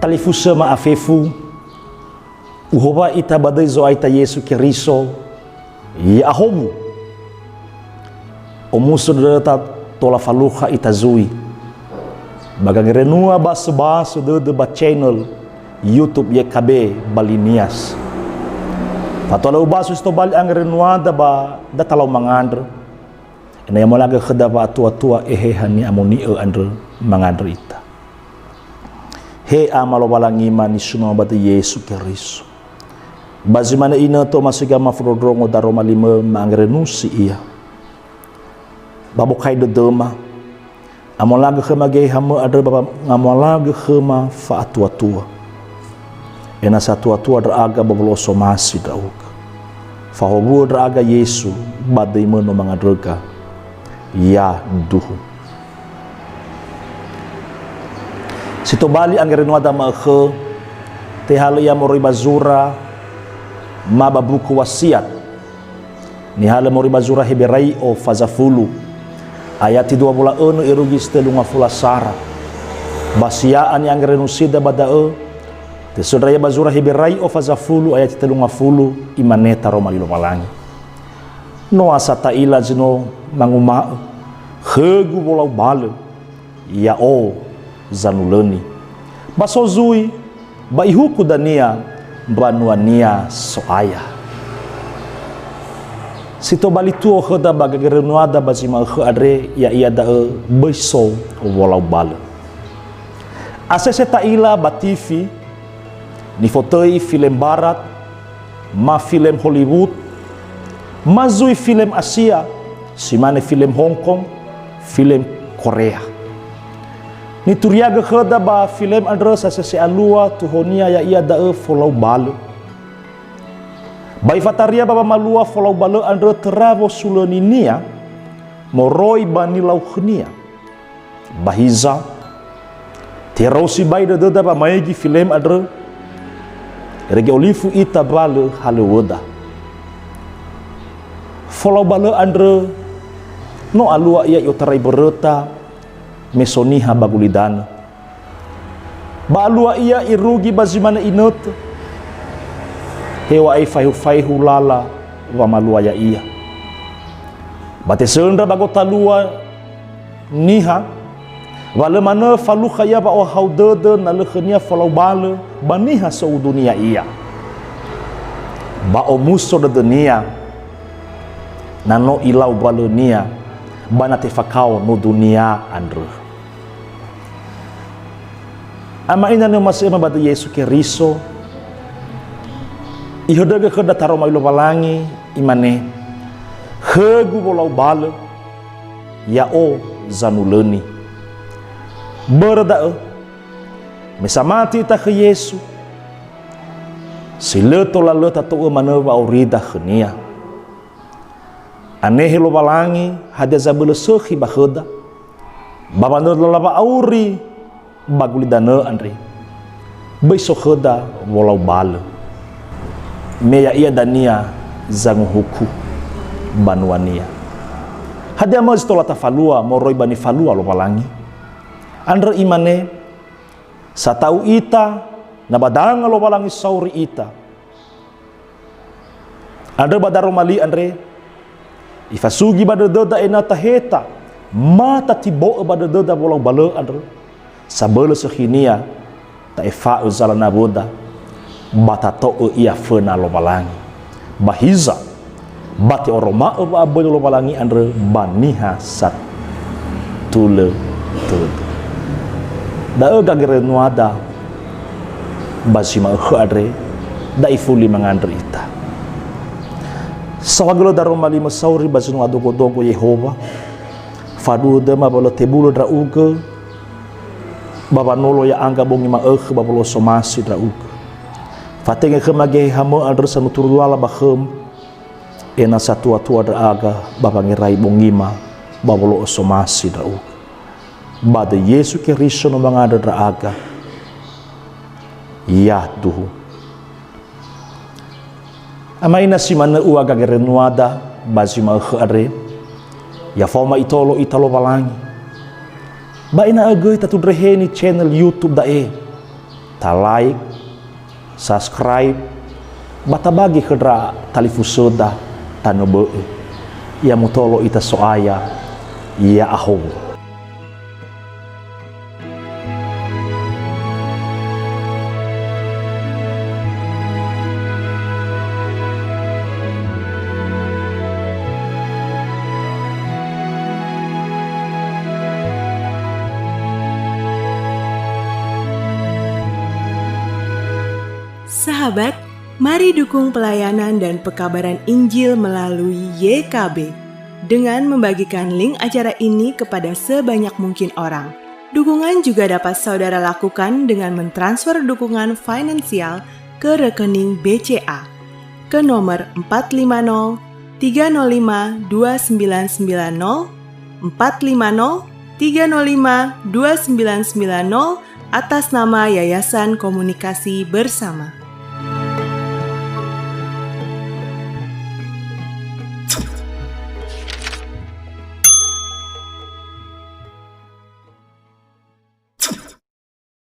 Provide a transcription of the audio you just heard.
talifusa maafefu uhoba ita badai zo aita Yesu Keriso ya ahomu omuso data tola faluha ita zui bagang renua bas de ba channel YouTube YKB Balinias patola ubasu sto bali ang renua da ba datalaw mangandr ina ya malaga khada ba tua ehehani amoni andr mangandr ita he amalo balangima ni suno ba Yesu Keriso bazimana ina to masiga mafrodrongo daroma lima mangrenusi iya babukai de dema amolaga khema ge hama adra baba ngamolaga khema fa atua ena satua draga bablo somasi dauk fa hobu draga Yesu badai meno mangadrega ya duhu sitobali angrenuada ma khe tehalo ya mori bazura mababuku wasiat ni hala mori bazura heberai o fazafulu ayati 21 irugis telunga fula sara basiaan yang renusida badao te saudara bazura heberai o fazafulu ayati telunga fulu imaneta roma lilo malangi no asata ila jino manguma khegu bolau bale ya o zanulani basozui baihuku dania banuania soaya sito balituo khada bagagerenuada bazima khadre ya ia da beso walau bal asese taila batifi ni fotoi film barat ma film Hollywood mazui film Asia simane film Hong Kong film Korea ni turiaga khada ba film adres asese alua tuhonia ya ia da follow bal bai fataria baba malua follow balo andre travo suloninia moroi banilau khnia bahiza terosi bai de ba maigi film adre rege olifu ita balo halewoda follow balo andre no alua ia yotarai bereta mesoniha bagulidana ba alua ia irugi bazimana inot hewa ai faihu lala wa malua ya iya bate sendra bagota lua niha wala mana falu khaya ba o haudede na lekhnia falau bale baniha so dunia iya ba o muso de dunia nano ilau balonia bana te fakao no dunia andre ama ina no masema ba Yesu Keriso ihodaga khada taroma ilo balangi imane khegu bolau bale ya o zanulani berda mesamati ta ke Yesu sileto la leta to mana ba urida khnia anehe lo balangi hada zabul sokhi ba khada babando la ba auri bagulidana andre baiso khada bolau bale meya ia dania zangu huku banuania hadia mas tola tafalua moroi bani falua lo palangi andre imane satau ita na badanga lo palangi sauri ita andre badaro mali andre ifasugi badada ena taheta mata tibo badada bolau balo andre sabelo sekhinia ta efa uzalana boda batato ia fena lo balangi bahiza bate oroma ba aboy lo balangi andre baniha sat tule da gagere nuada basima khadre da ifuli mangandre ita sawaglo daroma lima sauri basinu adogo dogo Yehova fadu de mabolo tebulo dra uge baba nolo ya anga bongi ma babolo somasi dra uge fatenge khemage hamo adresa nuturwala bakhem ena satua draga babangirai bongima babolo somasi dau bade Yesu Keriso no mangada draga ya duhu amaina simana uaga gerenuada bazima khare ya foma italo balangi baina agoi tatu dreheni channel YouTube dae ta like, subscribe, bata bagi kedra talifusoda tanobe. Ia mutolo ita soaya, ia aho. Sahabat, mari dukung pelayanan dan pekabaran Injil melalui YKB dengan membagikan link acara ini kepada sebanyak mungkin orang. Dukungan juga dapat saudara lakukan dengan mentransfer dukungan finansial ke rekening BCA ke nomor 450 305 2990 450 305 2990 atas nama Yayasan Komunikasi Bersama.